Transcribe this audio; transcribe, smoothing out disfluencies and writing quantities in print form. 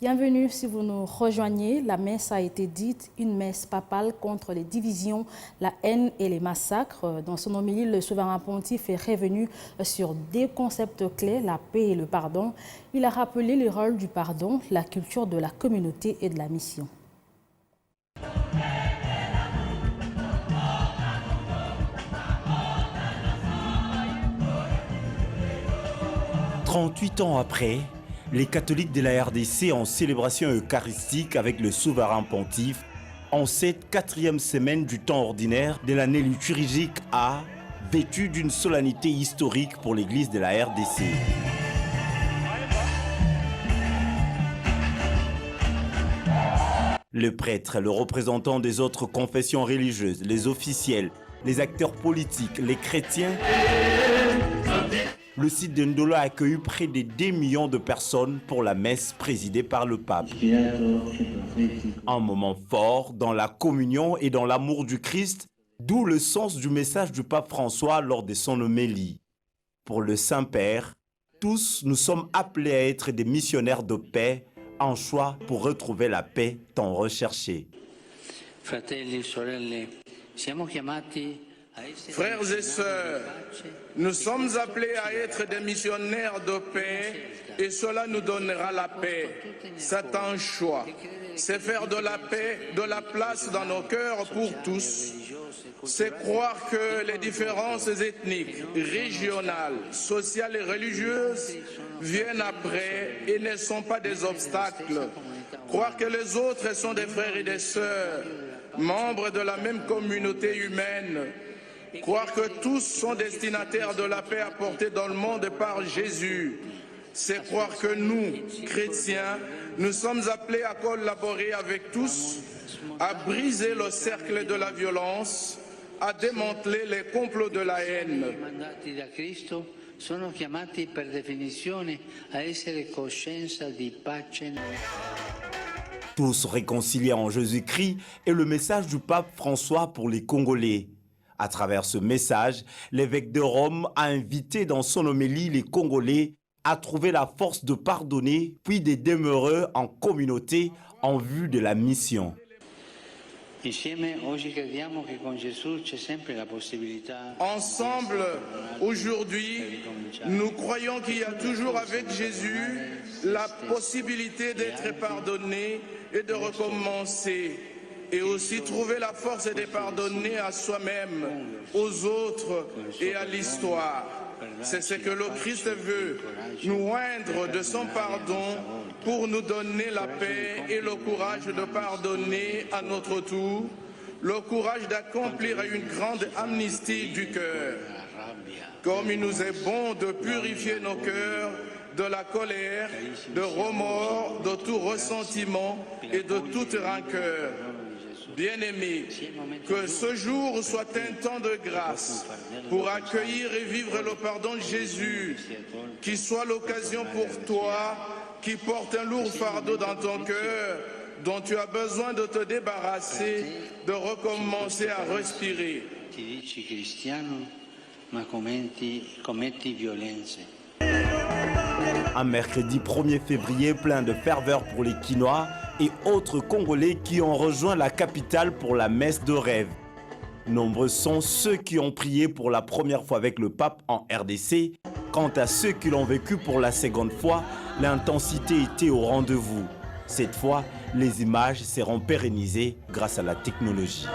Bienvenue si vous nous rejoignez. La messe a été dite, une messe papale contre les divisions, la haine et les massacres. Dans son homélie, le souverain pontife est revenu sur des concepts clés, la paix et le pardon. Il a rappelé le rôle du pardon, la culture de la communauté et de la mission. 38 ans après, les catholiques de la RDC en célébration eucharistique avec le souverain pontife en cette 4e semaine du temps ordinaire de l'année liturgique A, vêtue d'une solennité historique pour l'église de la RDC. Le prêtre, le représentant des autres confessions religieuses, les officiels, les acteurs politiques, les chrétiens. Le site de Ndolo a accueilli près de 2 millions de personnes pour la messe présidée par le pape. Un moment fort dans la communion et dans l'amour du Christ, d'où le sens du message du pape François lors de son homélie. Pour le Saint-Père, tous nous sommes appelés à être des missionnaires de paix, un choix pour retrouver la paix tant recherchée. Fratelli, sorelle, siamo chiamati. Frères et sœurs, nous sommes appelés à être des missionnaires de paix et cela nous donnera la paix. C'est un choix. C'est faire de la paix de la place dans nos cœurs pour tous. C'est croire que les différences ethniques, régionales, sociales et religieuses viennent après et ne sont pas des obstacles. Croire que les autres sont des frères et des sœurs, membres de la même communauté humaine. Croire que tous sont destinataires de la paix apportée dans le monde par Jésus. C'est croire que nous, chrétiens, nous sommes appelés à collaborer avec tous, à briser le cercle de la violence, à démanteler les complots de la haine. Tous réconciliés en Jésus-Christ est le message du pape François pour les Congolais. À travers ce message, l'évêque de Rome a invité dans son homélie les Congolais à trouver la force de pardonner, puis de demeurer en communauté en vue de la mission. Ensemble, aujourd'hui, nous croyons qu'il y a toujours avec Jésus la possibilité d'être pardonné et de recommencer. Et aussi trouver la force de pardonner à soi-même, aux autres et à l'histoire. C'est ce que le Christ veut, nous oindre de son pardon pour nous donner la paix et le courage de pardonner à notre tour, le courage d'accomplir une grande amnistie du cœur. Comme il nous est bon de purifier nos cœurs de la colère, de remords, de tout ressentiment et de toute rancœur. Bien-aimés, que ce jour soit un temps de grâce pour accueillir et vivre le pardon de Jésus, qui soit l'occasion pour toi qui porte un lourd fardeau dans ton cœur, dont tu as besoin de te débarrasser, de recommencer à respirer. Un mercredi 1er février plein de ferveur pour les Quinois et autres Congolais qui ont rejoint la capitale pour la messe de rêve. Nombreux sont ceux qui ont prié pour la première fois avec le pape en RDC. Quant à ceux qui l'ont vécu pour la seconde fois, l'intensité était au rendez-vous. Cette fois, les images seront pérennisées grâce à la technologie.